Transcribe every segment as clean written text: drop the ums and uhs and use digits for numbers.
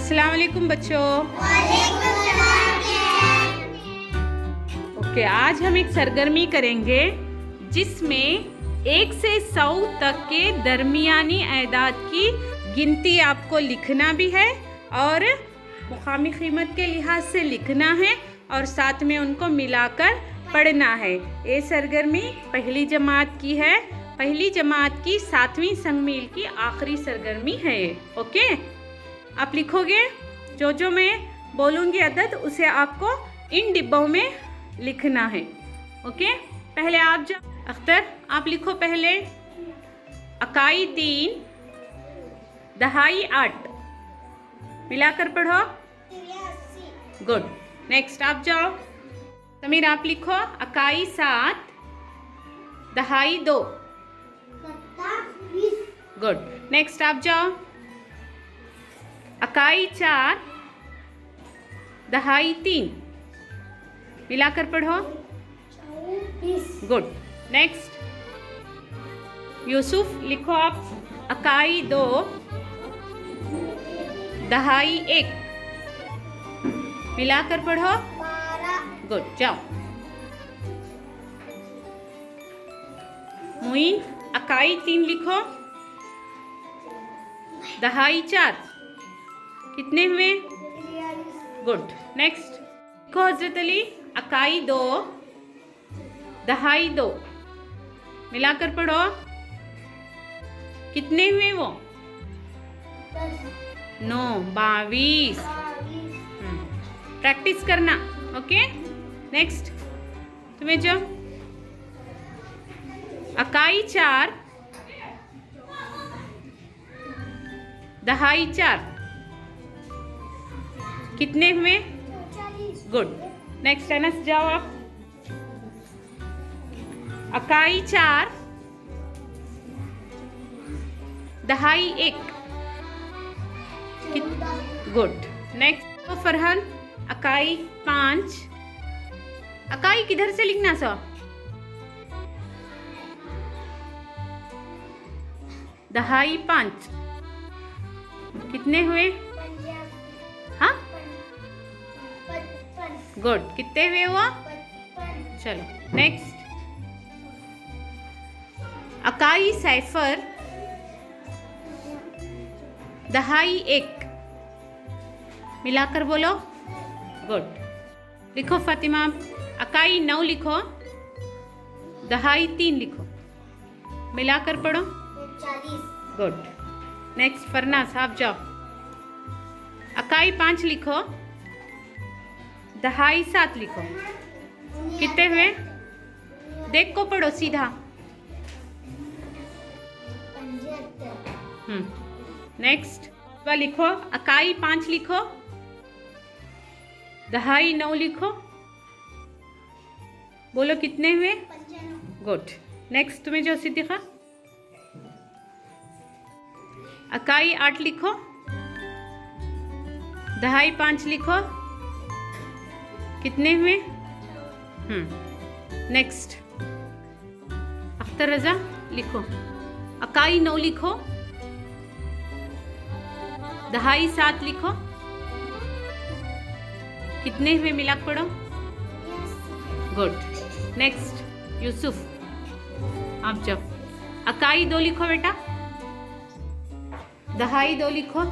अस्सलाम वालेकुम बच्चों। ओके, आज हम एक सरगर्मी करेंगे जिसमें 1 से 100 तक के दरमियानी एदाद की गिनती आपको लिखना भी है और मुकामी कीमत के लिहाज से लिखना है और साथ में उनको मिलाकर पढ़ना है। ये सरगर्मी पहली जमात की है, पहली जमात की 7वीं संगमील की आखिरी सरगर्मी है। ओके, आप लिखोगे जो मैं बोलूँगी अदद उसे आपको इन डिब्बों में लिखना है। ओके, पहले आप अख्तर आप लिखो पहले अकाई 3 दहाई 8 मिलाकर पढ़ो। गुड, नेक्स्ट आप जाओ। समीर आप लिखो अकाई 7 दहाई 2। गुड, नेक्स्ट आप जाओ अकाई 4 दहाई 3 मिलाकर पढ़ो। गुड, नेक्स्ट यूसुफ लिखो आप अकाई 2 दहाई 1 मिलाकर पढ़ो। गुड, जाओ। मुइन अकाई 3 लिखो दहाई 4 कितने हुए? गुड, नेक्स्ट लिखो हजरत अली अकाई 2 दहाई 2 मिलाकर पढ़ो। कितने हुए वो? 9 22। प्रैक्टिस करना। ओके, नेक्स्ट तुम्हें जो अकाई 4 दहाई 4 कितने हुए? गुड, नेक्स्ट अनस जाओ आप अकाई 4 दहाई 1। Good, next Farhan acai 5। Acai किधर से लिखना सो? दहाई 5 कितने हुए? हाँ, गुड, कितने हुए वो? चलो नेक्स्ट अकाई 0 दहाई 1 मिलाकर बोलो। गुड, लिखो फातिमा अकाई 9 लिखो दहाई 3 लिखो मिलाकर पढ़ो। गुड, नेक्स्ट फरनास आप जाओ अकाई 5 लिखो दहाई 7 लिखो। कितने हुए? देख को पढ़ो सीधा। नेक्स्ट लिखो अकाई 5 लिखो दहाई 9 लिखो। बोलो कितने हुए? गुड, नेक्स्ट तुम्हें जो सिद्दीक़ा अकाई 8 लिखो दहाई 5 लिखो। कितने हुए? नेक्स्ट अख्तर रजा लिखो अकाई 9 लिखो दहाई 7 लिखो। कितने हुए? मिलाकर पढ़ो। गुड, नेक्स्ट यूसुफ आप जब अकाई 2 लिखो बेटा दहाई 2 लिखो।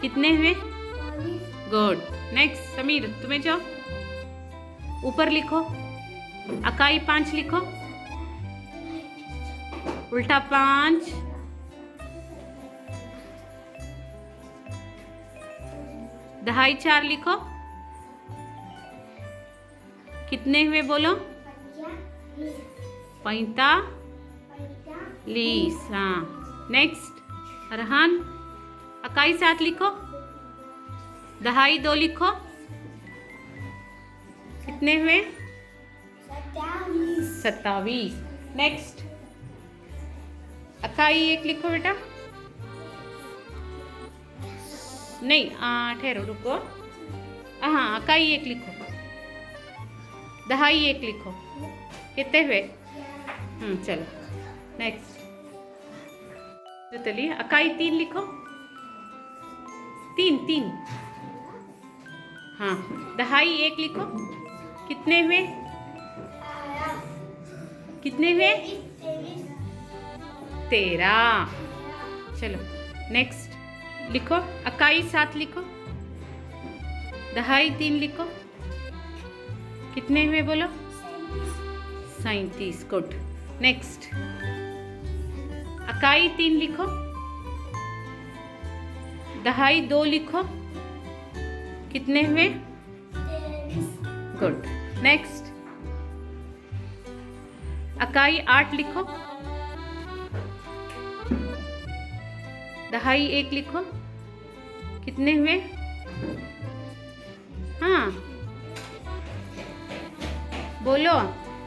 कितने हुए? गुड, नेक्स्ट समीर तुम्हें जाओ ऊपर लिखो अकाई 5 लिखो उल्टा 5 दहाई 4 लिखो। कितने हुए बोलो? 45। हाँ, नेक्स्ट अरहान अकाई 7 लिखो दहाई 2 लिखो। कितने हुए? 27। नेक्स्ट अकाई 1 लिखो बेटा। नहीं ठहरो रुको। हाँ, अकाई 1 लिखो दहाई 1 लिखो। कितने हुए? चलो नेक्स्ट चलिए अकाई 3 लिखो तीन। हाँ, दहाई 1 लिखो। कितने हुए? कितने हुए? 13। चलो नेक्स्ट लिखो। अकाई 7 लिखो। दहाई 3 लिखो। कितने हुए बोलो? 37। गुड। नेक्स्ट अकाई 3 लिखो। दहाई 2 लिखो। कितने हुए? गुड। नेक्स्ट अकाई 8 लिखो। दहाई 1 लिखो। कितने हुए? हाँ बोलो,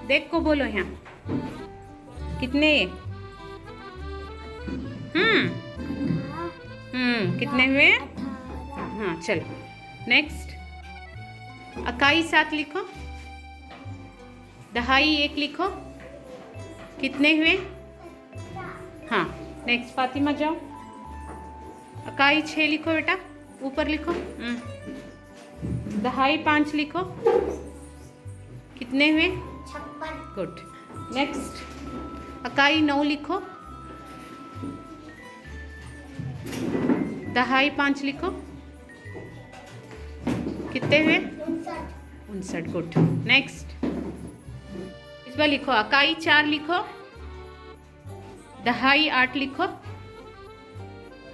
देख को बोलो यहाँ कितने? कितने हुए? हाँ चलो नेक्स्ट अकाई 7 लिखो। दहाई 1 लिखो। कितने हुए? हाँ नेक्स्ट फातिमा जाओ। अकाई 6 लिखो बेटा, ऊपर लिखो। दहाई 5 लिखो। कितने हुए? 56। गुड। नेक्स्ट अकाई 9 लिखो। दहाई 5 लिखो। कितने हुए? 59। गुड। नेक्स्ट इस बार लिखो। अकाई 4 लिखो। दहाई 8 लिखो।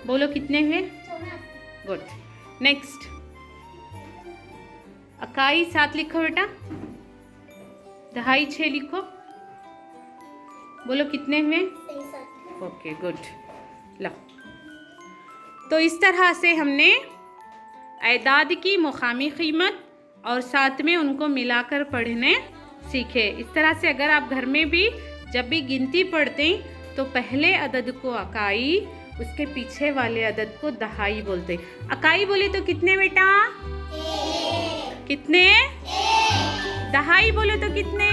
बोलो कितने हुए? गुड। नेक्स्ट अकाई 7 लिखो बेटा। दहाई 6 लिखो। बोलो कितने हुए? Okay good. लो, तो इस तरह से हमने एदाद की मुकामी कीमत और साथ में उनको मिलाकर पढ़ने सीखे। इस तरह से अगर आप घर में भी जब भी गिनती पढ़ते हैं तो पहले अदद को अकाई, उसके पीछे वाले अदद को दहाई बोलते। अकाई बोले तो कितने बेटा? कितने? दहाई बोले तो कितने?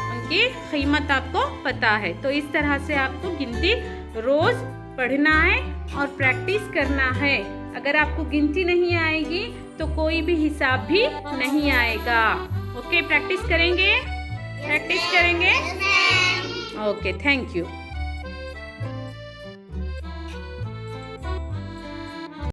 उनकी कीमत आपको पता है। तो इस तरह से आपको गिनती रोज पढ़ना है और प्रैक्टिस करना है। अगर आपको गिनती नहीं आएगी तो कोई भी हिसाब भी नहीं आएगा। ओके, प्रैक्टिस करेंगे? प्रैक्टिस करेंगे? Okay, thank you.